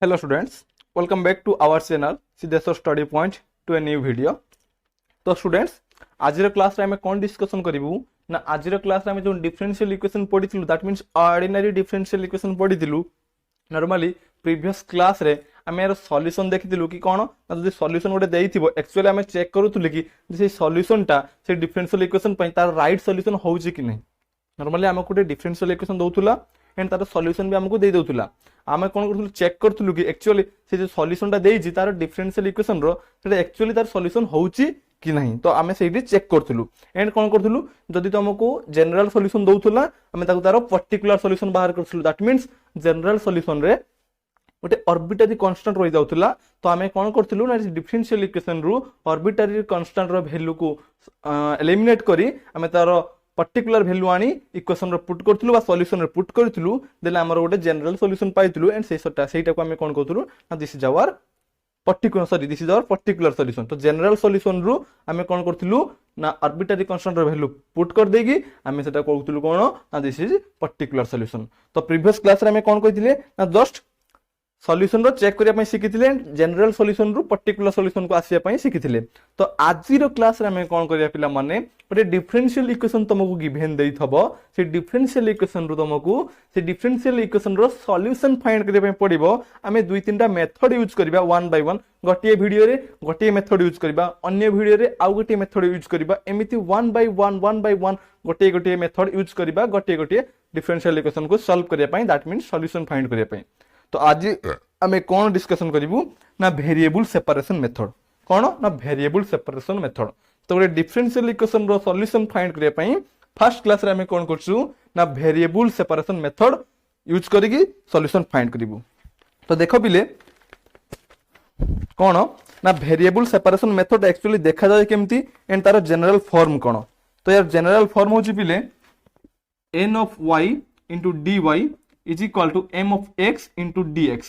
Hello students, welcome back to our channel Siddheswar Study Point to a new video. तो students आज class रे कौन discussion करिवु ना आज क्लास रे जो डिफरेंशियल इक्वेशन पढ़िथिलु that means ordinary differential equation पढ़िथिलु नॉर्मली प्रीवियस क्लास रे आम यार सॉल्यूशन देखिथिलु कि कोन ना जदि सॉल्यूशन गोटे देइथिबो एक्चुअली आम चेक करूथुलु कि से सॉल्यूशन टा से डिफरेंशियल इक्वेशन पई तार राइट सॉल्यूशन होउची कि नहीं। नॉर्मली आम गोटे डिफरेंशियल इक्वेशन दउथुला एंड तार सॉल्यूशन भी हमको दे दउथुला आम कौन करूँ चेक करूँ कि एक्चुअली से जो सॉल्यूशन टा देइछि तार डिफरेंशियल इक्वेशन रो सेटा एक्चुअली तार सॉल्यूशन होउछि कि नहीं। तो आम से चेक करूँ एंड कौन करूँ जदि तुमको जनरल सॉल्यूशन दउथुला आम तार पर्टिकुलर सॉल्यूशन बाहर करूँ दैट मींस जनरल सॉल्यूशन रे गोटे आर्बिट्रारी कांस्टेंट रही जाउथुला। तो आम कौन करूँ ना डिफरेंशियल इक्वेशन रु आर्बिट्रारी कांस्टेंट रो वैल्यू को एलिमिनेट करी आम तार पर्टिकुलर वैल्यू आनी इक्वेशन रे पुट करथुलु बा सॉल्यूशन रे पुट करथुलु देन हमर गोटे जनरल सॉल्यूशन पाइथुलु एंड सेटा को हम कोन करथुलु ना this is our particular solution. तो जनरल सॉल्यूशन रु हम कोन करथुलु ना आर्बिट्रारी कांस्टेंट रो वैल्यू पुट कर देगी हम सेटा कहथुलु कोन ना दिस इज पर्टिकुलर सॉल्यूशन। तो प्रीवियस क्लास रे हम कोन कहिथिले ना जस्ट सॉल्यूशन रो चेक करिया पई सिखिथिले जनरल सॉल्यूशन रु पर्टिकुलर सॉल्यूशन को आसिया पई सिखिथिले। तो आजिरो क्लास रे हम कोन करिया पिला माने गोटे डिफरेंशियल इक्वेशन तुमको गिवन देई थबो से डिफरेंशियल इक्वेशन रु तुमको से डिफरेंशियल इक्वेशन रो सॉल्यूशन फाइंड करिया पई पड़िबो आमे दुई तीनटा मेथड यूज करबा वन बाय वन गोटे वीडियो रे गोटे मेथड यूज करबा अन्य वीडियो रे आउ गोटे मेथड यूज करबा एमिति वन बाय वन गोटे गोटे मेथड यूज करबा गोटे गोटे डिफरेंशियल इक्वेशन को सॉल्व करिया पई दैट मींस सॉल्यूशन फाइंड करिया पई। तो आज आमे कौन डिस्कशन करिवु ना वेरिएबल सेपरेशन मेथड कौन ना वेरिएबल सेपरेशन मेथड। तो गोटे डिफरेंशियल इक्वेशन रो सॉल्यूशन फाइंड करिया पई फर्स्ट क्लास रे आमे कौन करछु ना वेरिएबल सेपरेशन मेथड यूज करिकि सॉल्यूशन फाइंड करिवु। तो देखो पिले कौन ना वेरिएबल सेपरेशन मेथड एक्चुअली देखा जाय केमती एंड तार जनरल फॉर्म कौन। तो यार जनरल फॉर्म होची पिले n of y into dy is equal to m of x into dx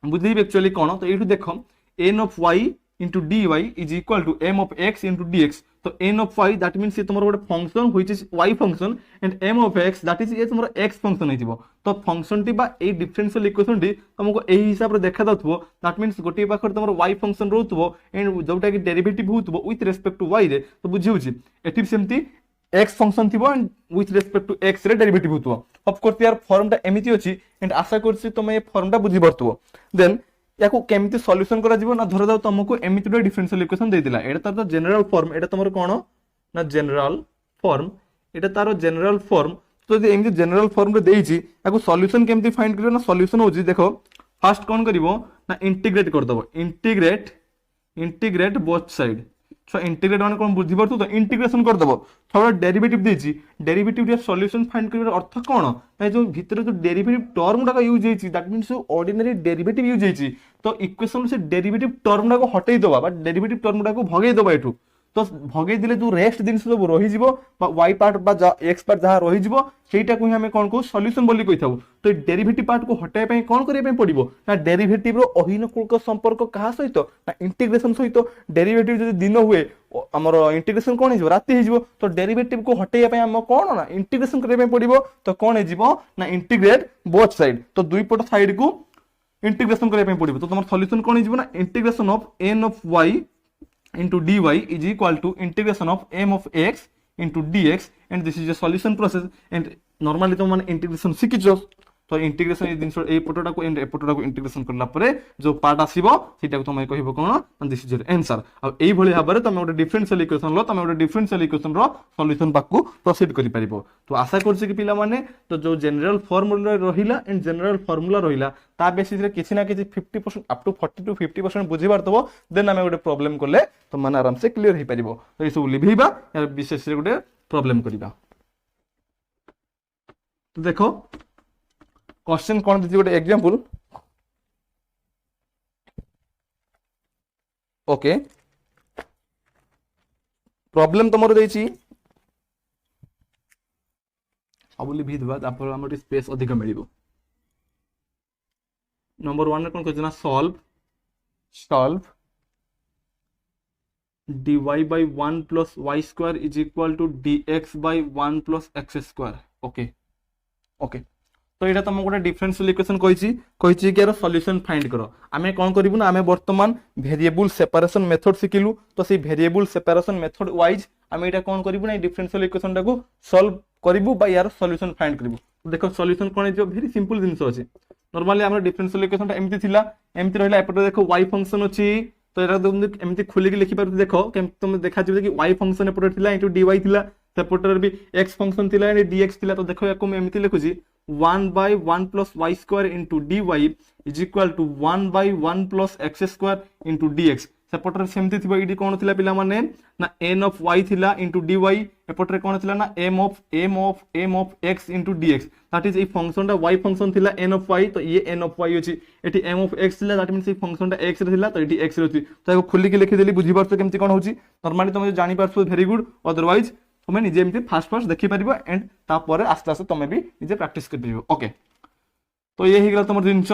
बुझे एक्चुअली कौन। तो ये देखो n of y into dy is equal to m of x into dx। तो n of y that means ये तुम्हारा गोटे function which is y function and m of x that is ये तुम्हारा x फंक्शन होइथिबो। तो function T बा ए differential equation T तुमको एही हिसाब रे देखा दाउथबो दैट मींस गोटे पाखर तुम्हारा y फंक्शन रहउथबो एंड जोटा कि डेरिवेटिव होउथबो विथ रिस्पेक्ट टू y रे। तो बुझी होची एठी सेमती x फंक्शन थिबो and with respect to x रे डेरिवेटिव होउथबो। ऑफ कोर्स यार फॉर्म टा एमिति अछि एंड आशा करछि तुम ये फॉर्म टा बुझी परथबो। देन याको केमिति सॉल्यूशन करा जिवो ना धर दाও तुमको एमिति डे डिफरेंशियल इक्वेशन दे दिला एटा तार जनरल फॉर्म एटा तमर कोन ना जनरल फॉर्म एटा तार जनरल फॉर्म। तो जे एमिति जनरल फॉर्म रे देइछि याको सॉल्यूशन केमिति फाइंड करियो ना सॉल्यूशन होजी देखो फर्स्ट कोन करिवो ना इंटीग्रेट कर दबो इंटीग्रेट बोथ साइड। सो इंटीग्रेट माने कोन बुझी परतु तो इंटीग्रेशन कर दबो थोड़ा डेरिवेटिव देछि डेरिवेटिव रे सॉल्यूशन फाइंड करिवार अर्थ कोन ना जो भीतर जो डेरिवेटिव टर्म डा यूज हेछि that means ordinary derivative use हेछि। तो इक्वेशन से डेरिवेटिव टर्म डा को हटै दबा बा डेरिवेटिव टर्म डा को भगै दबा एठु। तो भगै दिले जो रेस्ट दिन सब रही जिवो बा y पार्ट बा x पार्ट जहा रही जिवो सेटा को हमें कोन को सॉल्यूशन बोली कहिथाउ। तो डेरिवेटिव पार्ट को हटाय पय कोन करिया पय पड़िबो ना डेरिवेटिव रो अहीनकुल संपर्क कहा सहित ना इंटीग्रेशन सहित डेरिवेटिव जदि दिन हुए हमर इंटीग्रेशन कोन हिजबो राती हिजबो। तो डेरिवेटिव को हटाय पय हम कोन ना इंटीग्रेशन करिया पय पड़िबो। तो कोन हिजबो ना इंटीग्रेट बोथ साइड। तो दुई पट साइड को इंटीग्रेशन करिया पय पड़िबो। तो तमर सॉल्यूशन कोन हिजबो ना integration of n of y into dy is equal to integration of m of x into dx and this is a solution process and normally तो माने इंटीग्रेशन सिकिचो। तो इंटीग्रेशन ए दिन ए पटोटा को एंड ए पटोटा को इंटीग्रेशन करला परे जो पार्ट आसीबो सेटा को तुम कहिबो cone this is your answer. अब एई भली भाबरे तुम गोटे डिफरेंशियल इक्वेशन लो तुम गोटे डिफरेंशियल इक्वेशन रो सॉल्यूशन पाकू प्रोसीड करि परिबो। तो आशा करछि कि पिला माने तो जो जनरल फार्मूला रहिला एंड जनरल फार्मूला रहिला ता बेसिस रे किछि ना किछि 50% अप टू 40 to 50% बुझि परतबो देन हमें गोटे प्रॉब्लम करले तो माने आराम से क्लियर हे परिबो। तो ई सब लिभिबा या विशेष रे गोटे प्रॉब्लम करिबा। तो देखो क्वेश्चन कौन दीजिए गोटे एग्जांपल ओके प्रॉब्लम तुमर देछि सब लिखि दबा तापर हमर स्पेस अधिक मिलिबो। नंबर 1 रे कोन कहजना solve dy by 1 plus y square is equal to dx by 1 plus x square। Okay तो यहाँ तुमको गोटे डिफरेंशियल इक्वेशन कही कि यार सॉल्यूशन फाइंड करो आमे कौन करिवु ना आमे वर्तमान वेरिएबल सेपरेशन मेथड शिखिलु तो से वेरिएबल सेपरेशन मेथड वाइज आमे एटा कौन करिवु ना डिफरेंशियल इक्वेशन टाको सॉल्व करिवु बा यार सॉल्यूशन फाइंड करिवु देखो सॉल्यूशन कोन है जो वेरी सिंपल जिंस अछि नॉर्मली हमर डिफरेंशियल इक्वेशन टा एमती थिला एमती रहला एपटे देखो y फंक्शन अछि तो एरा तुम एमती खोली के लिखि पारु देखो केम तुम देखा जिवे कि y फंक्शन एपटे थिला इनटू dy थिला सेपटर भी x फंक्शन थिला एंड dx थिला तो देखो याको मैं एमती लिखुजी 1/1 plus y square into dy is equal to 1/1 plus x square into dx सेपटर सेमती थिबो इडी कोन थिला पिला माने ना n of y थिला into dy एपटर कोन थिला ना m of x into dx that is a function दा y फंक्शन थिला n of y तो ये n of y अछि एठी m of x थिला दैट मींस ए फंक्शन दा x रे थिला तो एठी x रे अछि तो एको खुली के लिखि देली बुझी परछ केमती कोन होछि नॉर्मली तुम जानि परछ वेरी गुड अदरवाइज तुम्हें निजे एमती फास्ट देखि पारिबो एंड तापर आस्ते आस्ते तुम्हें भी निजे प्रैक्टिस कर पारिबो ओके तो ये हिगला तुमर जिंस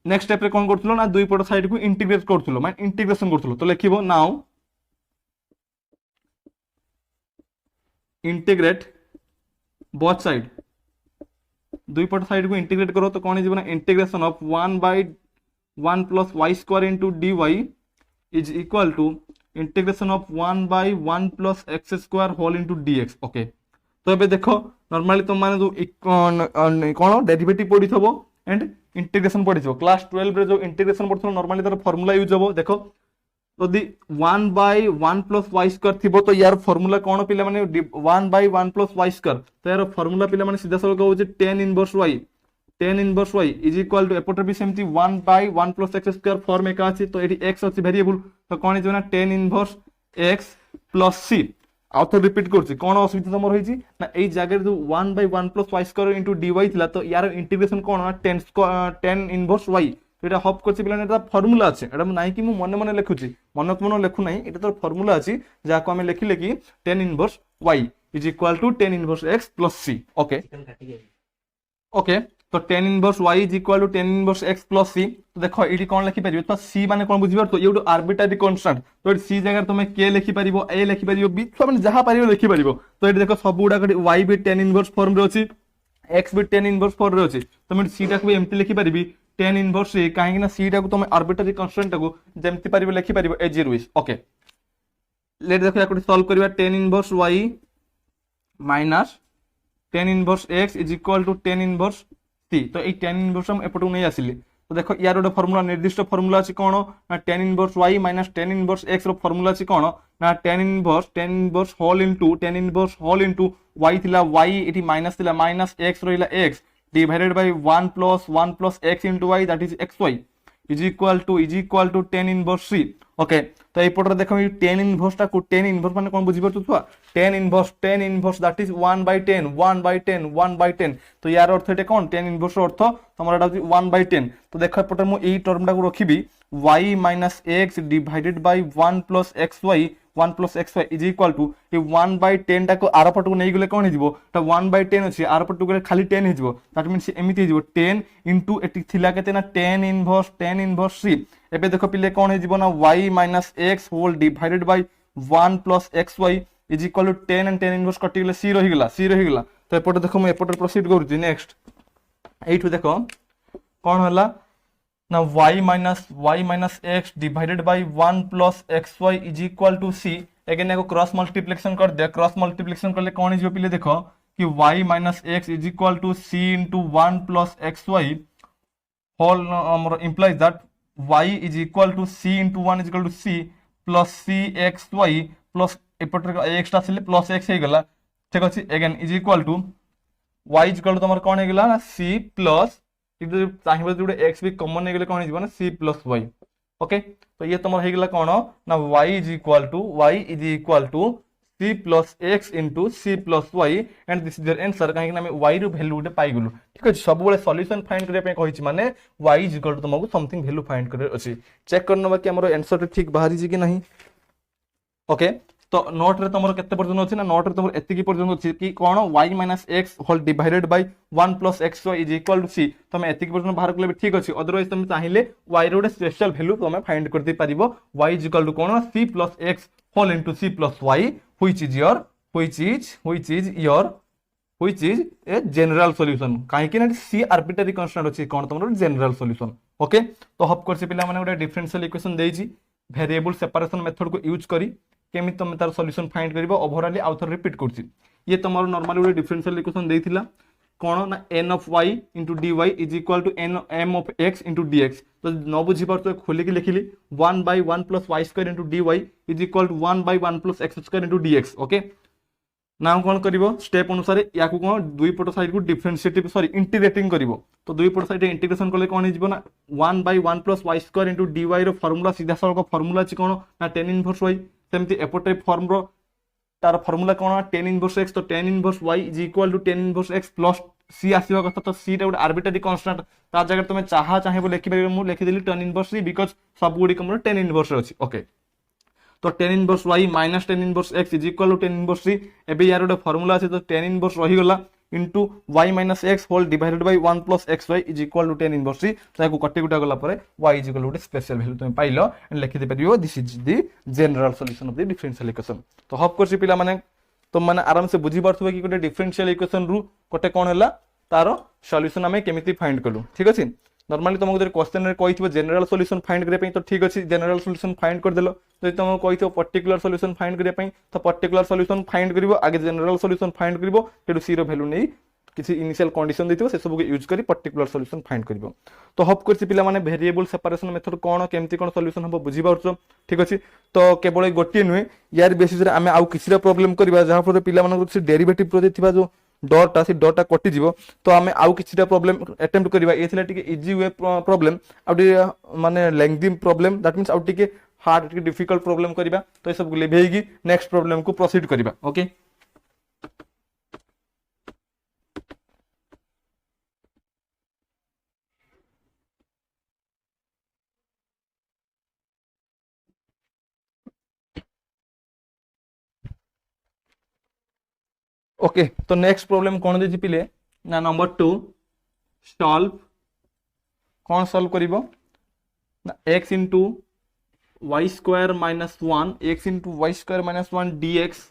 नेक्स्ट स्टेप रे कोन करथलो ना दुई पट साइड को इंटीग्रेट करथलो माने इंटीग्रेशन करथलो तो लिखिबो नाउ इंटीग्रेट बोथ साइड दुई पट साइड को इंटीग्रेट करो तो कोन हिजबो ना integration of 1/1 plus y square into dy is equal to integration of 1/1 plus x square whole into dx okay तो एबे देखो नॉर्मली तुम माने जो कोन डेरिवेटिव पढी थबो एंड इंटीग्रेशन पढी थबो क्लास 12 रे जो इंटीग्रेशन पढथलो नॉर्मली तार फार्मूला यूज होबो देखो यदि 1/1 plus y square थिबो तो यार फार्मूला कोन पिला माने 1/1 plus y square तो यार फार्मूला पिला माने सीधा सळक हो जे tan inverse y is equal to एपटर भी सेमती 1/1 plus x square फॉर्म एका अछि तो एठी x अछि वेरिएबल तो कोन जे ना tan inverse x plus c आउथर repeat करछि कोन असुविधा तमर होइछि ना एई जगह जो 1/1 plus y square into dy थिला तो यार इंटीग्रेशन कोन ना tan inverse y तो एटा हप करछि पिला एटा फार्मूला अछि एटा नै कि मु मने मने लिखुछि मन लिखु नै एटा तो फार्मूला अछि जाको हम लिखिले कि tan inverse y is equal to tan inverse x plus c okay okay तो tan inverse y is equal to tan inverse x plus c तो देखो एडी कोन लिखि परिबो तो c माने कोन बुझिबार तो ये आर्बिट्रारी कांस्टेंट तो c जगह तुम k लिखि परिबो a लिखि परिबो b तो माने जहा परिबो लिखि परिबो तो एडी देखो सब गुडा y भी tan inverse फॉर्म रे अछि x भी tan inverse फॉर्म रे अछि तो मैं c टा को एम्ति लिखि परिबी tan inverse a काहे ना c टा को तुम आर्बिट्रारी कांस्टेंट टा को जेम्ति परिबो लिखि परिबो as it is okay let देखो याको सॉल्व करबा tan inverse y minus tan inverse x is equal to tan inverse c तो ए tan inverse हम एपटू नै आसिले तो देखो यार गोटे फार्मूला निर्दिष्ट फार्मूला अछि कोन ना tan inverse y minus tan inverse x रो फार्मूला अछि कोन ना tan inverse whole into y थिला y एठी माइनस थिला माइनस x रहिला x divided by 1 plus x into y that is xy is equal to tan inverse c okay तो ए पटर देखो tan inverse ता को tan inverse माने कोन बुझि परछु छुआ tan inverse that is 1/10 तो यार अर्थ एटे कोन tan inverse अर्थ तमरा एटा 1/10 तो देखो पटर मु एई टर्म टा को रखिबी y minus x divided by 1 plus xy is equal to ए 1/10 टा को आर पट को नै गेले कोन हिजबो ता 1/10 अछि आर पट को खाली 10 हिजबो दैट मींस एमिति हिजबो 10 into एटी थिला केते ना tan inverse c एबे देखो पिले कोन हिजबो ना y minus x whole divided by 1 plus xy is equal to 10 and tan inverse कटि गेले c रहि गेला तो एपट देखो मैं एपट प्रोसीड करूची नेक्स्ट एठु देखो कोन होला ना y minus x divided by 1 plus xy is equal to c again echo cross multiplication कर दे क्रॉस मल्टीप्लिकेशन करले कोन हिजो पिले देखो कि y minus x is equal to c into 1 plus xy whole implies that y is equal to c into 1 is equal to c plus cxy plus एपटर x ता सिले plus x हे गेला ठीक अछि again is equal to y is equal to तमर कोन हे गेला ना c plus इधर चाहिबे जोडे x भी कॉमन हे गेले कोन हिजबो ना c plus y ओके तो ये तमर हे गेला कोन ना y is equal to c plus x into c plus y and this is their answer काहे कि हम y रो वैल्यू उडे पाइ गेलु ठीक अछि सब बेले सॉल्यूशन फाइंड करे पे कहि छी माने y इज इक्वल टू तमको समथिंग वैल्यू फाइंड करे अछि चेक करनो बाकी हमरो आंसर ठीक बाहरी छी कि नहीं ओके तो नोट रे तमरो केते पर्यंत अछि ना नोट रे तमरो एति की पर्यंत अछि कि कोन y minus x whole divided by 1 plus xy is equal to c तमे एति की पर्यंत बाहर करले ठीक अछि अदरवाइज तमे चाहिए y रे उडे स्पेशल वैल्यू तमे फाइंड करते परिबो y इज इक्वल टू कोन c plus x whole into c plus y which is your which is a general solution कहीं ना सी आर्बिट्रारी कांस्टेंट अछि कोन तमरो जनरल सॉल्यूशन ओके। तो ऑफ कोर्स पिला माने गोटे डिफरेंशियल इक्वेशन देछि वेरिएबल सेपरेशन मेथड को यूज करी केमि तुम तार सॉल्यूशन फाइंड करबो ओवरऑल आउ थर रिपीट करछि। ये तमरो नॉर्मली गोटे डिफरेंशियल इक्वेशन देथिला कोन ना n of y into dy is equal to n m of x into dx। तो न बुझी पार तो खोली के लिखिली 1 by 1 plus y square into dy is equal to 1 by 1 plus x square into dx okay. Now कौन करिवो step अनुसार या को कोन दुई पट साइड को डिफरेंशिएटिव सॉरी इंटीग्रेटिंग करिवो। तो दुई पट साइड इंटीग्रेशन करले कोन हिजबो ना 1 by 1 plus y square into dy row formula सीधा सळक फार्मूला अछि कोन ना tan इनवर्स y सेमति एपोटे फॉर्म रो तार फार्मूला कोन tan इनवर्स x। तो tan inverse y is equal to tan inverse x plus c आसीबा कथा। तो c रे गोटे आर्बिट्रारी कांस्टेंट ता जगह तुमे चाहेबो लिखि परिबो मु लिखि देली tan इनवर्स c बिकॉज़ सब गुडी कमरो tan इनवर्स अछि ओके। तो tan inverse y minus tan inverse x is equal to tan inverse c। एबे यार गोटे फार्मूला अछि तो tan इनवर्स रही गला into y minus x whole divided by 1 plus xy is equal to tan inverse c। तो याको कटि गुटा गला परे y इज इक्वल टू गोटे स्पेशल वैल्यू तुम पाइलो एंड लिखि दे परिबो this is the general solution of the differential equation. तो ऑफ कोर्स पिला माने तुम माने आराम से बुझी पारथबे कि गोटे डिफरेंशियल इक्वेशन रु गोटे कोन हला तारो सॉल्यूशन हमें केमिति फाइंड करलु ठीक अछि। नॉर्मली तुमको जब क्वेश्चन रे कहिथिबो जनरल सॉल्यूशन फाइंड करे पई तो ठीक अछि जनरल सॉल्यूशन फाइंड कर देलो। जदि तुमको कहिथिबो पर्टिकुलर सॉल्यूशन फाइंड करे पई तो पर्टिकुलर सॉल्यूशन फाइंड करिवो आगे जनरल सॉल्यूशन फाइंड करिवो तेडु सी रो वैल्यू नै किसी इनिशियल कंडीशन देथिबो से सब को यूज करी पर्टिकुलर सॉल्यूशन फाइंड करिवो। तो होप करछि पिला माने वेरिएबल सेपरेशन मेथड कोन केमति कोन सॉल्यूशन हबो बुझी पाउछो ठीक अछि। तो केवल गोटे नुहे यार बेसिस रे आमे आउ किसी प्रॉब्लम करबा जहा पर पिला मानको से डेरिवेटिव प्रोजेक्ट थिबा जो डॉटा से डॉटा कटि जीवो। तो आमे आउ किछिटा प्रॉब्लम अटेम्प्ट करबा ए थिला टिके इजी वे प्रॉब्लम आउ माने लेंथी प्रॉब्लम दैट मींस आउ टिके हार्ड टिके डिफिकल्ट प्रॉब्लम करबा। तो ए सब लेभेगी नेक्स्ट प्रॉब्लम को प्रोसीड करबा ओके। ओके तो नेक्स्ट प्रॉब्लम कौन देछि पिले ना नंबर 2 सॉल्व कौन सॉल्व करिवो ना x into y square minus 1 x into y square minus 1 dx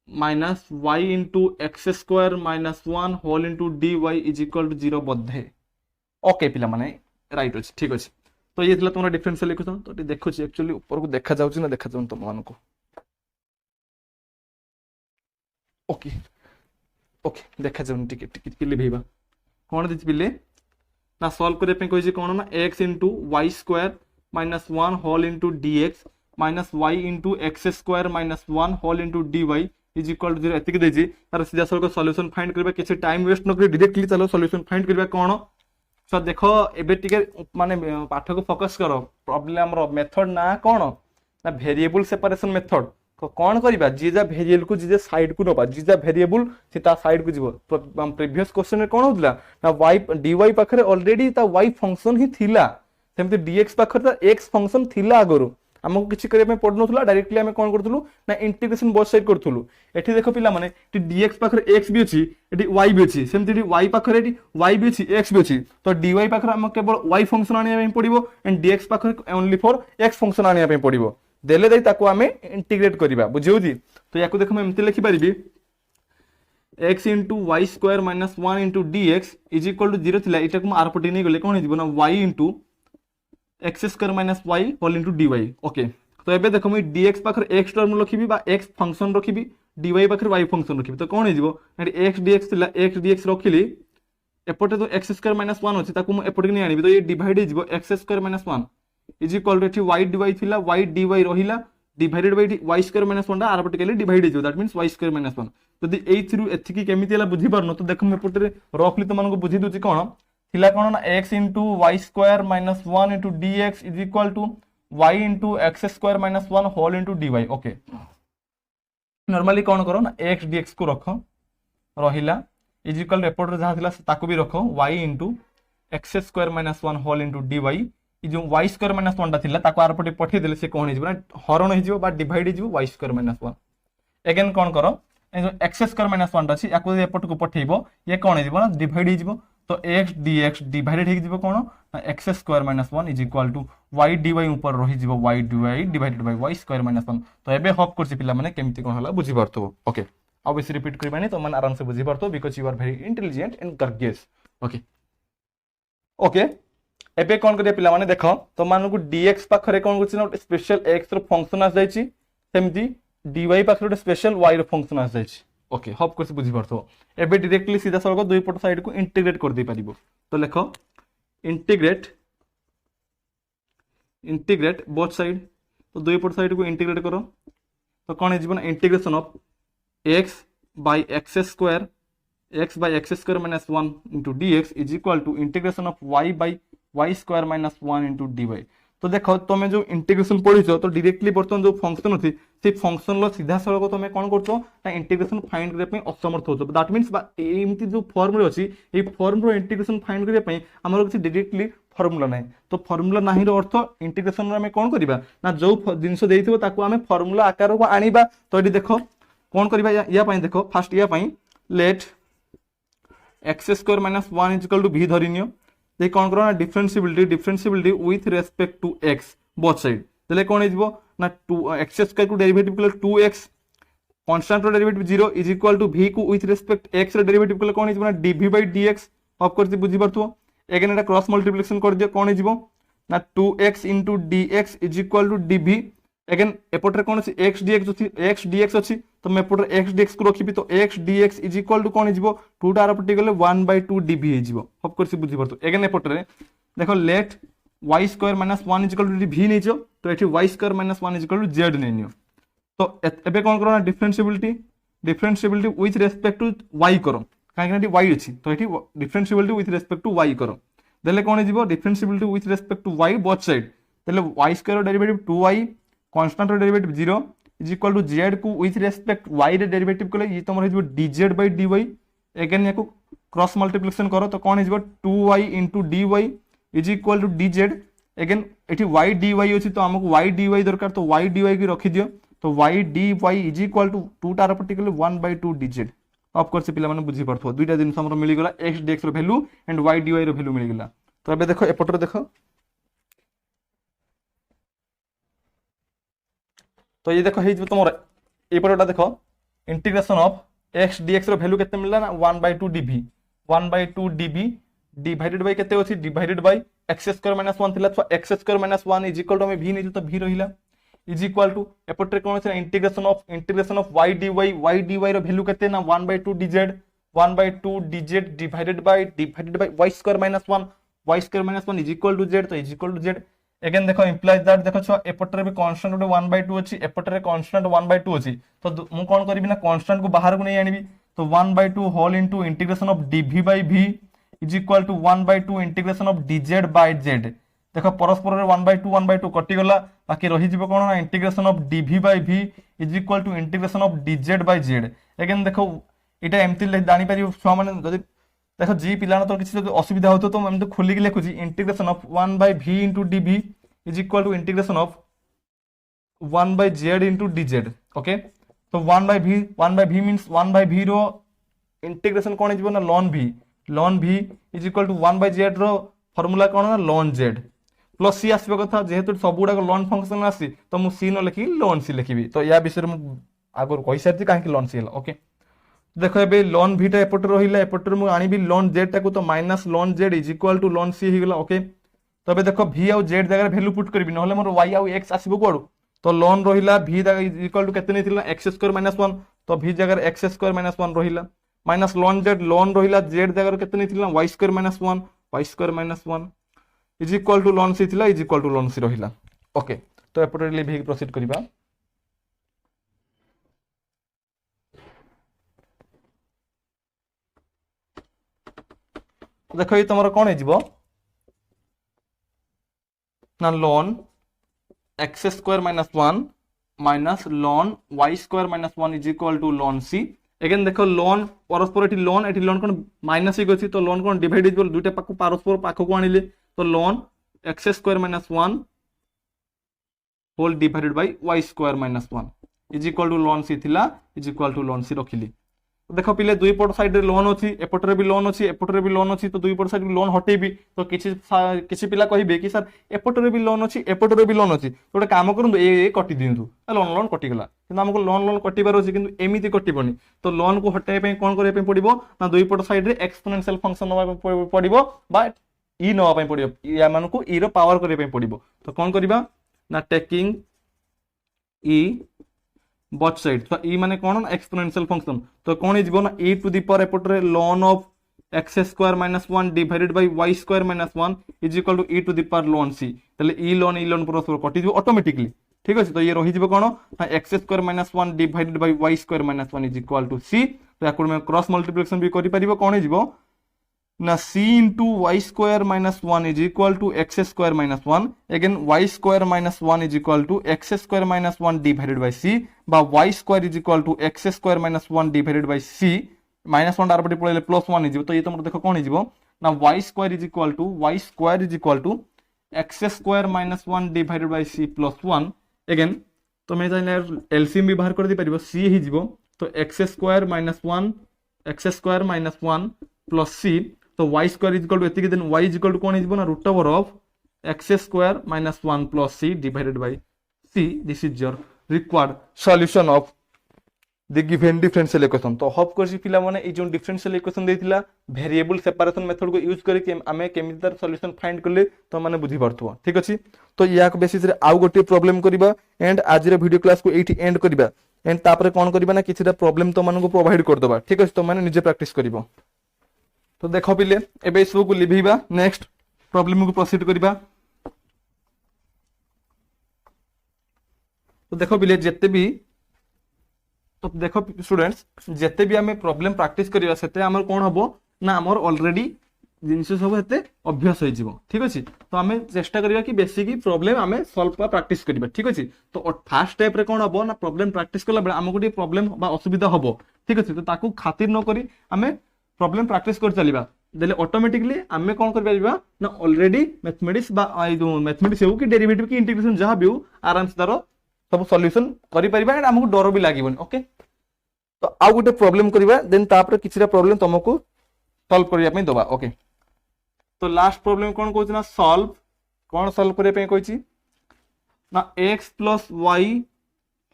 minus y into x square minus 1 whole into dy is equal to 0 बद्धे okay पिला माने right अछि ठीक अछि। तो ये थिला तुमरा डिफरेंशियल इक्वेशन तो देखो छी एक्चुअली ऊपर को देखा जाउची ना देखा जाउन तुम मानको ओके ओके देखा जाउन टिके टिके टिके लिभेबा कोन दिस पिले ना सॉल्व करे पे कोइ कोन ना x into y square minus 1 whole into dx minus y into x square minus 1 whole into dy is equal to 0 एतिक देजी तार सीधा सलको सॉल्यूशन फाइंड करबा किछि टाइम वेस्ट न करी डायरेक्टली चलो सॉल्यूशन फाइंड करबा कोन। सो देखो एबे टिके माने पाठ को फोकस करो प्रॉब्लम रो मेथड ना कोन ना वेरिएबल सेपरेशन मेथड। तो कौन करिबा जे जा वेरिएबल को जे साइड को नबा जे जा वेरिएबल से ता साइड को जीवो। प्रीवियस क्वेश्चन रे कोन होतला ना y dy पाखरे ऑलरेडी ता y फंक्शन ही थिला सेमते dx पाखरे ता x फंक्शन थिला आगरो हमको किछि करे में पड़ नथुला डायरेक्टली हमें कोन करथुलु ना इंटीग्रेशन बोथ साइड करथुलु। एठी देखो पिला माने टी dx पाखरे x भी अछि एठी y भी अछि सेमते टी y पाखरे एठी y भी अछि x भी अछि। तो dy पाखरे हम केवल y फंक्शन आनिया में पड़िबो एंड dx पाखरे ओनली फॉर x फंक्शन आनिया में पड़िबो देले दे ताको हमें इंटीग्रेट करिबा बुझियो जी। तो याको देखो मैं एमति लिखि परिबी x into y square minus 1 into dx is equal to 0 थिला एटा को आर पटे नै गले कोन हिजबो ना y into x square minus y whole into dy okay. तो एबे देखो मैं dx पाखर x टर्म रखिबी बा x फंक्शन रखिबी dy पाखर y फंक्शन रखिबी। तो कोन हिजबो x dx थिला x dx रखिली एपटे तो x square minus 1 अछि ताको मैं एपटे नै आनिबी। तो ये डिवाइड हिजबो x square minus 1 is equal to y dy थिला y dy रहिला divided by y square minus 1 आर पटे केले डिवाइड हिजो that means y square minus 1। जदि एई थ्रू एथिकी केमिति हला बुझी परनो तो देखो मैं एपटे रफली तो मानको बुझी दोची कोन थिला कोन ना x y square minus 1 dx is equal to y x square minus 1 whole dy okay. Normally कोन करो ना x dx को रखो रहिला इज इक्वल टू एपटे जहा थिला ताको भी रखो y x square minus 1 whole dy जो y स्क्वायर माइनस 1 थिला ताको आर पटे पठे देले से कोन हिजबो ना हरण हिजबो बा डिवाइड हिजबो y स्क्वायर माइनस 1। अगेन कोन करो ए जो x स्क्वायर माइनस 1 अछि याको एपट को पठेइबो ये कोन हिजबो ना डिवाइड हिजबो। तो x dx डिवाइडेड हिजबो कोन x square minus 1 is equal to y dy ऊपर रहि जिवो y dy divided by y square minus 1। तो एबे होप करछि पिला माने केमिति कोन हला बुझि परथबो ओके। आ बेसी रिपीट करबानी तो मैंने आराम से बुझी पारतो because you are very intelligent and gorgeous okay okay एबे कोन करिया पिला माने देखो तो मान को dx पाखरे कोन होछि ना स्पेशल x रो फंक्शन आस जायछि सेमती dy पाखरे स्पेशल y रो फंक्शन आस जायछि ओके होप कोस बुझी पारतो एबे डायरेक्टली सीधा सळको दुई पट साइड को इंटीग्रेट कर दे परिबो तो लेखो इंटीग्रेट बोथ साइड तो दुई पट साइड को इंटीग्रेट करो तो कौन है integration of x by x square minus 1 into dx is equal to integration of y by y square minus 1 into dy तो देखो तुम जो इंटीग्रेशन पढ़ीच तो डायरेक्टली बर्तमान जो फंक्शन अच्छी से फंक्शन लो सीधा सड़क तुम कौन कर इंटीग्रेशन फाइंड करने असमर्थ हो दैट मीन्स एमती जो फॉर्म रे अच्छी ये फॉर्म रो इंटीग्रेशन फाइंड करने आमर किसी डायरेक्टली फॉर्मूला ना तो फॉर्मूला ना अर्थ इंटीग्रेशन आम कौन करवा ना जो जिनस आम फॉर्मूला आकार को आनिबा तो ये देख कौन करवा या देखो फास्ट या late X square minus 1 is equal to v धरिनियो दे कौन करो ना differentiability with respect to x both side देले कौन हो ना 2x स्क्वायर को डेरिवेटिव कले 2x कांस्टेंट रो derivative 0 is equal to v को विथ रेस्पेक्ट x रो डेरिवेटिव कले कौन हो ना dv by dx of course बुझी परथो अगेन एटा क्रॉस मल्टीप्लिकेशन कर दियो कौन हो ना 2x into dx is equal to dv अगेन एपटरे कौन अछि x dx अछि तो मैं एपटरे x dx को रखिबी तो x dx is equal to कौन हिजबो 2 टा रपटी गले 1/2 dv हिजबो ऑफ कोर्स बुझी परतो अगेन एपटरे देखो let y square minus 1 is equal to v नेजो तो एठी y square minus 1 is equal to z नेनियो तो एबे कौन करो ना differentiability with respect to y करो काहे कि y अछि तो एठी differentiability with respect to y करो देले कौन हिजबो differentiability with respect to y both side देले y square derivative 2y constant derivative 0 is equal to z को विथ रेस्पेक्ट y रे डेरिवेटिव कले ये तमर हिजबो dz by dy अगेन याको क्रॉस मल्टीप्लिकेशन करो तो कौन हिजबो 2y into dy is equal to dz again एठी y dy अछि तो हमको y dy दरकार तो y dy की रखि दियो तो y dy is equal to 2 टा पर्टिकुलर 1/2 dz ऑफ कोर्स पिला माने बुझी परथो दुईटा दिन हमरो मिली गेला x dx रो वैल्यू एंड y dy रो वैल्यू मिली गेला तो एबे देखो एपटर देखो तो ये देखो तुम ये देखो इंटीग्रेशन ऑफ x dx रो वैल्यू केते मिलला ना 1/2 dv 1/2 dv डिवाइडेड बाय केते अछि divided by x square minus 1 थिला तो x square minus 1 is equal to हम v नै तो v रहिला इज इक्वल टू एपटरे कोन अछि इंटीग्रेशन ऑफ y dy रो वैल्यू केते ना 1/2 dz divided by y square minus 1 is equal to z तो is equal to z again देखो इंप्लाइज दैट देखो छ एपटरे भी कांस्टेंट गोटे 1/2 अछि एपटरे कांस्टेंट 1/2 अछि तो मु कोन करबी ना कांस्टेंट को बाहर को नै आनिबी तो 1/2 whole into integration of dv by v is equal to 1/2 integration of dz by z देखो परस्पर रे 1/2 कटि गला बाकी रहि जिवो कोन ना integration of dv by v is equal to integration of dz by z again देखो इटा एमति जानि पारि छ माने जदि देखो जी पिलाना तो किसी असुविधा हो तो मैं खोलिक लिखुची integration of 1/v into dv is equal to integration of 1/z into dz okay तो 1/v मींस 1/v रो इंटीग्रेशन कोन हिजबो ना ln v is equal to 1/z रो फार्मूला कोन ना ln z प्लस c आसीबो कथा जेहेतु सब गुडा ln फंक्शन आसी तो मु c न लिखि ln c लिखिबी तो या विषय मु आगर कहि सारती काहे कि ln c हला ओके देखो ए ln v टा एपटर रहिला एपटर मु आनिबी ln z टा को तो minus ln z is equal to ln c हि गेला ओके तबे देखो v और z जगह वैल्यू पुट करबी नहले मोर y और x आसीबो कोडू तो ln रहिला v इज इक्वल टू केते नैथिला x स्क्वायर माइनस 1 तो v जगह x स्क्वायर माइनस 1 रहिला माइनस ln रहिला z जगह केते नैथिला y square minus 1 is equal to ln c थिला is equal to ln c रहिला ओके तो एपटर लिख प्रोसीड करबा देखो ये तुम कौन हो ना ln x square minus 1 minus ln y square minus 1 is equal to ln c again देखो ln परस्पर एठी ln कोन माइनस एक अछि तो ln कोन डिवाइड इज दुटा पाखु परस्पर पाखु को आनिले तो ln x square minus 1 whole divided by y square minus 1 is equal to ln c थिला is equal to ln c रखिली देखो पिले दुई पट साइड रे लोन अछि एपटरे भी लोन अछि एपटरे भी लोन अछि तो दुई पट साइड लोन हटेबी तो किछि पिला कहिबे कि सर एपटरे भी लोन अछि एपटरे भी लोन अछि तो काम करंतु ए कटि दिंतु लोन कटि गला କିନ୍ତୁ ଆମକୁ ଲନ୍ ଲନ୍ କଟିବାର ଅଛି କିନ୍ତୁ ଏମିତି କଟିବନି। ତ ଲନ୍ କୁ ହଟାଇବା ପାଇଁ କ'ଣ କରିବା ପାଇଁ ପଡ଼ିବ ନା ଦୁଇ ପଟ ସାଇଡ୍ରେ ଏକ୍ସପୋନେନ୍ସିଆଲ ଫଙ୍କସନ୍ ନେବା ପାଇଁ ପଡ଼ିବ ବା ଇ ନେବା ପାଇଁ ପଡ଼ିବ, ଏମାନଙ୍କୁ ଇ ର ପାୱାର କରିବା ପାଇଁ ପଡ଼ିବ। ତ କ'ଣ କରିବା ନା ଟେକିଂ ଇ both side, तो e माने कौन ना एक्सपोनेंशियल फंक्शन, तो कौन हो ना e टू द पावर एपटरे ln of x square minus 1 divided by y square minus 1 is equal to e to the power ln c, तले e ln परस्पर कटि दिबो ऑटोमेटिकली। ठीक अछि, तो ये रहि जिवो कोन ना x square minus 1 divided by y square minus 1 is equal to c। तो याको में क्रॉस मल्टीप्लिकेशन भी करि परिबो, कोन हो ना c into y square minus 1 is equal to x square minus 1, again y square minus 1 is equal to x square minus 1 divided by c, बा y square is equal to x square minus 1 divided by c, minus 1 डारपटी पळेले plus 1 हिजिवो। तो ये तुम देखो कोन हिजिवो ना y square is equal to x square minus 1 divided by c plus 1, again तो मैं चाहे एलसीएम भी बाहर कर दे परिबो, c हिजिवो तो x square minus 1 plus c, तो y square is equal to एतिके, then y is equal to कोन हिजबो ना root over of x square minus 1 plus c divided by c। This is your required solution of the given differential equation. तो hope करछि पिला माने ए जो डिफरेंशियल इक्वेशन देथिला वेरिएबल सेपरेशन मेथड को यूज करके हमें केमिति तार सॉल्यूशन फाइंड करले तो माने बुझी परथुवा। ठीक अछि, तो या को बेसिस रे आउ गोटे प्रॉब्लम करबा एंड आज रे वीडियो क्लास को एठी एंड करबा एंड तापर कोन करबा ना किछटा प्रॉब्लम तो मानको प्रोवाइड कर दबा। ठीक अछि, तो माने निजे प्रैक्टिस करबो। तो देख पिले एबे सब को लिभिबा, नेक्स्ट प्रॉब्लम को प्रोसीड करिबा। तो देखो पिले जेते भी, तो देखो स्टूडेंट्स जेते भी हमें प्रॉब्लम प्रैक्टिस करिबा सेते हमर कोन हबो ना हमर ऑलरेडी जिनिस सब हेते अभ्यास होई जिवो। ठीक अछि, तो हमें चेष्टा करिबा कि बेसिक प्रॉब्लम हमें सॉल्व का प्रैक्टिस करिबा। ठीक अछि, तो फर्स्ट स्टेप रे कोन हबो ना प्रॉब्लम प्रैक्टिस करला बेले हमको डी प्रॉब्लम बा असुविधा हबो। ठीक अछि, तो ताकू खातिर न करी हमें प्रॉब्लम प्रैक्टिस कर चलिबा, देले ऑटोमेटिकली हमें कोन कर परिबा ना ऑलरेडी मैथमेटिक्स बा आई जो मैथमेटिक्स हो कि डेरिवेटिव की इंटीग्रेशन जहां भी हो आराम से तारो सब सॉल्यूशन करि परिबा एंड हमको डर भी लागिबन। ओके, तो आ गोटे प्रॉब्लम करिबा, देन तापर किछरा प्रॉब्लम तुमको सॉल्व करिया पे दबा। ओके, तो लास्ट प्रॉब्लम कोन कहछ ना सॉल्व, कोन सॉल्व करिया पे कहछि ना x + y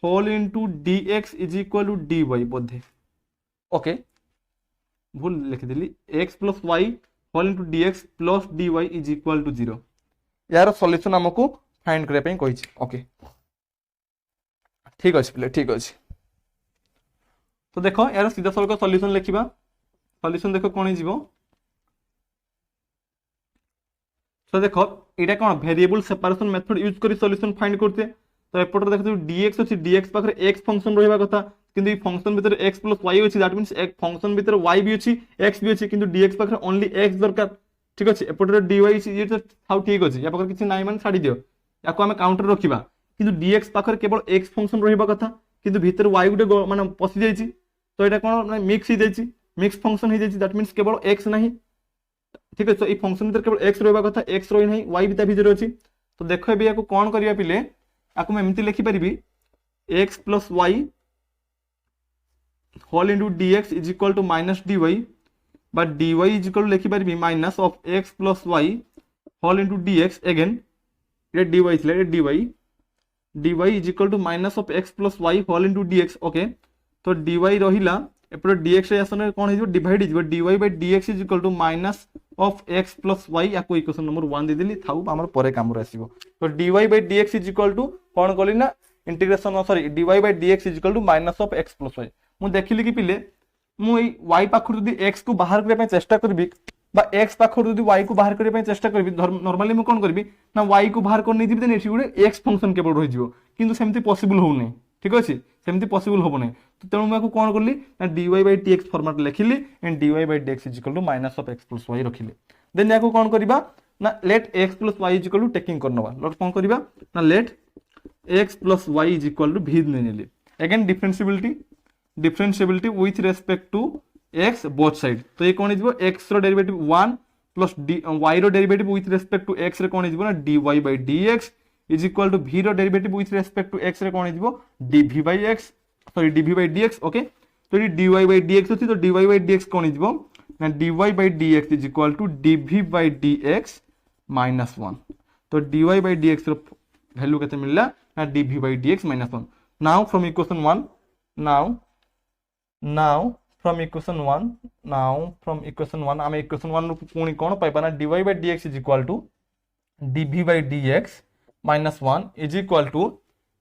whole into dx is equal to dy बोधे। ओके, भूल लिख दिली, x + y whole into dx plus dy is equal to 0। यार सॉल्यूशन हमको फाइंड करिया पे कहिछि। ओके, ठीक अछि पिले, ठीक अछि। तो देखो यार सीधा सॉल्व का सॉल्यूशन लिखिबा, सॉल्यूशन देखो कोन हिजिवो। तो देखो एटा कोन वेरिएबल सेपरेशन मेथड यूज करी सॉल्यूशन फाइंड करते। तो एपटर देखो dx अछि, dx पाखरे x फंक्शन रहबा कथा, किंतु ई फंक्शन भीतर x + y अछि, दैट मींस एक फंक्शन भीतर y भी अछि x भी अछि, किंतु dx पाखरे ओनली x दरकार। ठीक अछि, एपटर dy अछि, ये तो हाउ ठीक अछि, या पाखरे किछि नाही माने छाडी दियो, याको हमें काउंटर रखिबा, किंतु dx पाखरे केवल x फंक्शन रहबा कथा, किंतु भीतर y गुटे माने पसि जाइछि। तो एटा कोन मिक्स हो जाइछि, मिक्स फंक्शन हो जाइछि, दैट मींस केवल x नाही। ठीक है, तो ये फंक्शन भीतर केवल x रहबा कथा, x रही नहीं, y भी ता भीतर अछि। तो देखो एबे याको कोन करिया पिले, याको मैं एमति लिखि परिबी x + y whole into dx is equal to minus dy, but dy is equal to लिखि परिबी minus of x + y whole into dx, again ये dy थिले, ये dy is equal to minus of x + y whole into dx। Okay, तो dy रहिला एपरे dx रे आसने कोन हिजो डिवाइड हिजो, dy by dx is equal to minus of x + y, याको इक्वेशन नंबर 1 दे देली थाउ हमर परे काम रे आसीबो। तो dy by dx is equal to कोन कली ना integration, sorry dy by dx is equal to minus of x + y। मु देखिली कि पिले मु ई y पाखर जदी x को बाहर करे पे चेष्टा करबी बा x पाखर जदी y को बाहर करे पे चेष्टा करबी, नॉर्मली मु कोन करबी ना y को बाहर कर नै दिबी, देन एठी गुटे x फंक्शन केवल रहि जिवो, किंतु सेमति पॉसिबल हो नै। ठीक अछि, सेमति पॉसिबल होबो नै। तो तेणु मैं कोन करली ना dy बाय dx फॉर्मेट लिखिली and dy by dx is equal to minus of x + y रखिली। देन याको कोन करबा ना let x + y is equal to taking करनवा, लेट कोन करबा ना let x + y is equal to v नेली। Again differentiability with respect to x both side. तो ये कोन हिजबो x रो डेरिवेटिव 1 प्लस y रो derivative with respect to x रे कोन हिजबो ना dy by dx is equal to v रो derivative with respect to x रे कोन हिजबो dv by x, sorry dv by dx। Okay, तो ये dy बाय dx अछि, तो dy बाय dx कोन हिजबो ना dy by dx is equal to dv by dx -1। तो dy बाय dx रो वैल्यू केते मिलला ना dv by dx -1। Now from equation 1 now now from equation 1 now from equation 1 आम इक्वेशन 1 पुणी कौन पाइबा ना dy by dx is equal to dv by dx minus 1 is equal to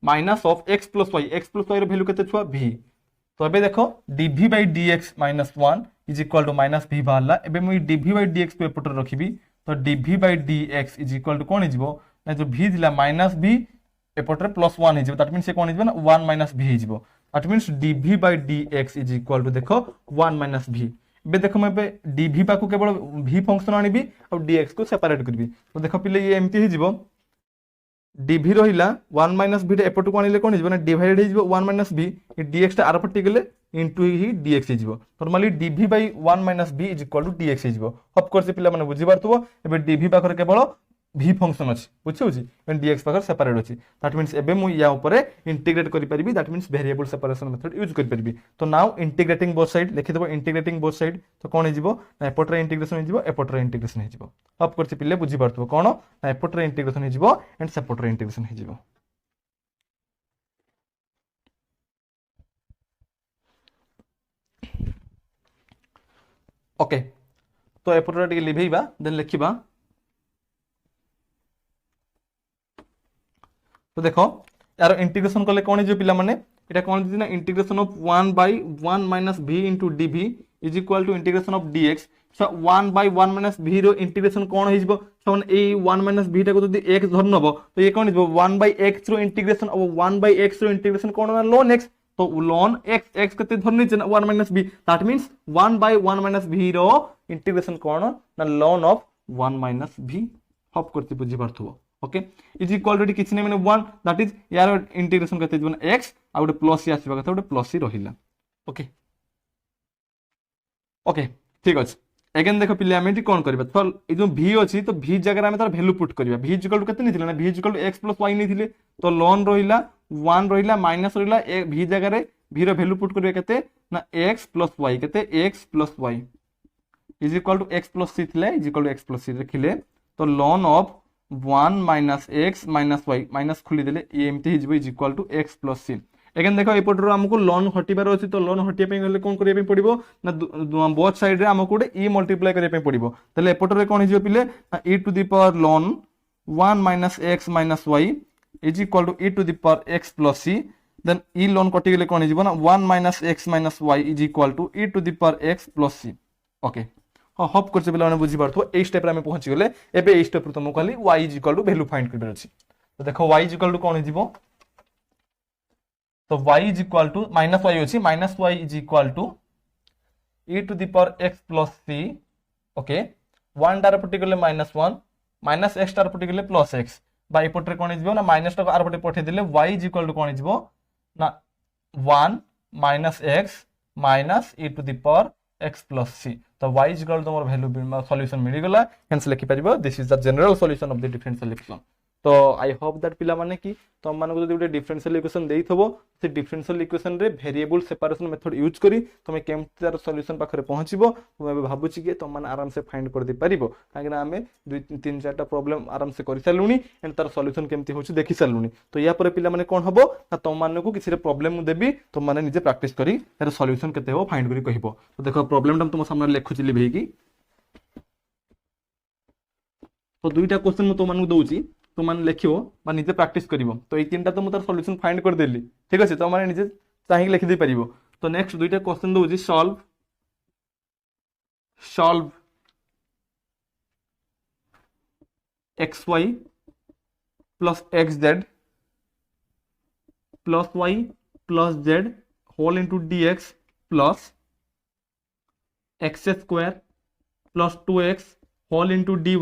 minus of x plus y रो value केते छुआ v। तो एबे देखो dv by dx minus 1 is equal to minus v बाहरला। एबे मुई dv by dx को एपटर रखिबी तो dv by dx is equal to कोन हिजबो ना जो v दिला माइनस v एपटर प्लस 1 हिजबो दैट मींस से कोन हिजबो ना 1 माइनस v हिजबो that means dv by dx is equal to देखो 1 माइनस v। एबे देखो मैं एबे dv पाकू केवल v फंक्शन आनिबी और dx को सेपरेट करबी तो देखो पिले ये एमती हिजबो dv रहिला 1 माइनस v एपट को आनिले कोन हिजबो ना डिवाइडेड हिजबो 1 माइनस v dx टा आर पट्टी गेले इनटू ही dx हिजबो normally dv by 1 minus v is equal to dx हिजबो। ऑफ कोर्स पिला माने बुझी पारथबो एबे dv पाखर केवल v फंक्शन अछि बुझियो छी एंड dx पाखर सेपरेट अछि दैट मींस एबे मु या ऊपर इंटीग्रेट करि परिबी that means variable separation method use करि परिबी। तो नाउ इंटीग्रेटिंग बोथ साइड लिखि देबो इंटीग्रेटिंग बोथ साइड तो कोन हिजबो ना एपटर इंटीग्रेशन हिजबो एपटर इंटीग्रेशन हिजबो। ऑफ कोर्स पिले बुझी पारथबो कोन ना एपटर इंटीग्रेशन हिजबो एंड सेपटर इंटीग्रेशन हिजबो। ओके तो एपटर टिके लिभेइबा देन लिखिबा तो देखो यार इंटीग्रेशन कले कौन जो पिला माने एटा कौन दिना integration of 1 by 1 minus v into dv is equal to integration of dx। So 1 by 1 minus v रो इंटीग्रेशन कौन हिजबो समान ए 1 minus v टा को जदी x धर नबो तो ये कौन हिजबो 1 by x रो इंटीग्रेशन और 1 by x रो इंटीग्रेशन कौन ना ln x तो ln x x कते धरनी छ 1 minus v that means 1 by 1 minus v रो इंटीग्रेशन कौन ना ln of 1 minus v हप करते बुझी पारथबो। ओके इज इक्वल टू किछ नै माने 1 दैट इज यार इंटीग्रेशन करते जवन x आ गोटे प्लस सी आसीबा कथा गोटे प्लस सी रहिला। ओके ओके ठीक अछि अगेन देखो पिले हम एटी कोन करबा तो ए जो v अछि तो v जगह हम तार वैल्यू पुट करबा v इक्वल टू केते निथिले ना v equal to x + y निथिले तो ln रहिला 1 रहिला माइनस रहिला v जगह रे v रो वैल्यू पुट करबा केते ना x + y केते x + y is equal to x + c थिले is equal to x + c रखिले तो ln ऑफ 1 minus x minus y minus खुली देले ये एमती हिजबो is equal to x plus c। Again देखो एपटर हमको ln हटिबार अछि तो ln हटिया पे गले कोन करिया पे पड़िबो ना बोथ साइड रे हमको गोटे e मल्टीप्लाई करिया पे पड़िबो तले एपटर रे कोन हिजबो पिले e to the power ln 1 minus x minus y is equal to e to the power x plus c then e ln कटि गले कोन हिजबो ना 1 minus x minus y is equal to e to the power x plus c। Okay हप करछे पिला माने बुझी पारथो a step रे हम पहुंची गले एबे ए स्टेप रे तुमको खाली y is equal to value find करबे अछि तो देखो y इज इक्वल टू कोन हिजबो तो y is equal to minus y अछि minus y is equal to e to the power x plus c। Okay 1 टार पट्टी गले -1 माइनस x टार पट्टी गले प्लस x बाय पट्टी कोन हिजबो ना माइनस टा आर पट्टी पठे दिले y इज इक्वल टू कोन हिजबो ना 1 minus x minus e to the power x plus c तो y is equal to तमर वैल्यू सॉल्यूशन मिली गला हेंस लिखि परिबो this is the general solution of the differential equation. तो आई होप दैट पिला माने कि तुम माने को जदि डिफरेंशियल इक्वेशन देइथबो से डिफरेंशियल इक्वेशन रे वेरिएबल सेपरेशन मेथड यूज करी तुमे केमति तार सॉल्यूशन पाखरे पहुंचबो मैं भाबुची कि तुम माने आराम से फाइंड कर दे परिबो काकना हमें 2-3 4टा प्रॉब्लम आराम से करि सालुनी एंड तार सॉल्यूशन केमति होची देखि सालुनी। तो या पर पिला माने कोन हबो ना तुम माने को किसी रे प्रॉब्लम देबी तुम माने निजे प्रैक्टिस करी तार सॉल्यूशन केते हो फाइंड करी कहिबो। तो देखो प्रॉब्लम तुम सामने लेखुची लिभेकी तो दुईटा क्वेश्चन मु तुम माने दउची तो मान लिखियो बा निजे प्रैक्टिस करिवो तो ए तीनटा तो मु तार सॉल्यूशन फाइंड कर देली ठीक अछि तो माने निजे चाहि लिखि दे परिवो। तो नेक्स्ट दुईटा क्वेश्चन दउची solve xy plus xz plus y plus z whole into dx plus x square plus 2x whole into dy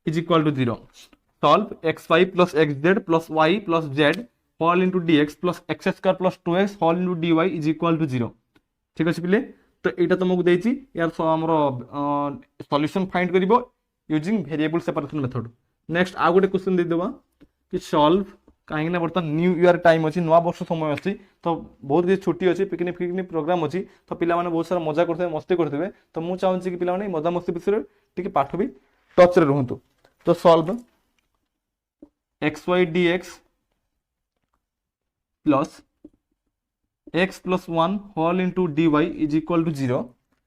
is equal to 0। solve xy plus xz plus y plus z whole into dx plus x square plus 2x whole into dy is equal to 0। ठीक अछि पिले तो एटा तुमको देछि यार हमरो solution find करिवो using variable separation method. Next आ गोटे क्वेश्चन दे देबा कि सॉल्व काहे ना बर्तन न्यू ईयर टाइम अछि नवा वर्ष समय अछि तो बहुत जे छुट्टी अछि पिकनिक प्रोग्राम अछि तो पिला माने बहुत सारा मजा करथे मस्ती करथबे तो मु चाहूँ कि पिला माने मजा मस्ती विषय टिके पाठ भी टच रे रहंतु। तो solve xy dx plus x plus one whole into d Y is equal to zero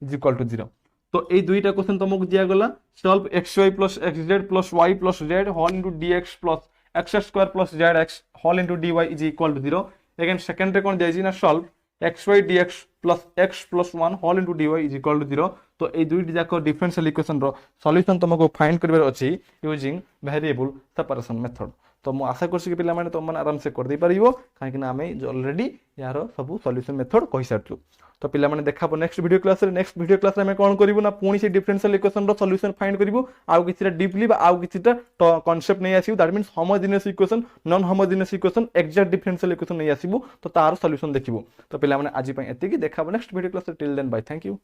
is equal to zero. तो ये दुईटा क्वेश्चन तुमको दिगला solve x y plus x z plus y plus z whole into d x plus x square plus z x whole into d Y is equal to zero. Again second कौन दिया solve x y d x plus one whole into d Y is equal to zero. तो ये दुईटी जाक differential equation solution तुमको find कर अच्छी using variable separation method. तो मुझे आशा करছি कि पे तुम आराम से कर पार कहीं आम ऑलरेडी यार सब सॉल्यूशन मेथड कही सारू। तो पे देखा next video class next video class में कौन करूँ ना पुणी से डिफरेंशियल इक्वेशन सॉल्यूशन फाइंड करूँ आउ कि डीपली आउ कि कॉन्सेप्ट नहीं आसू that means homogeneous equation non homogeneous equation exact differential equation नहीं आसू तो तार सॉल्यूशन देखिबू। तो पे आज एति देखा next video class till then bye thank you.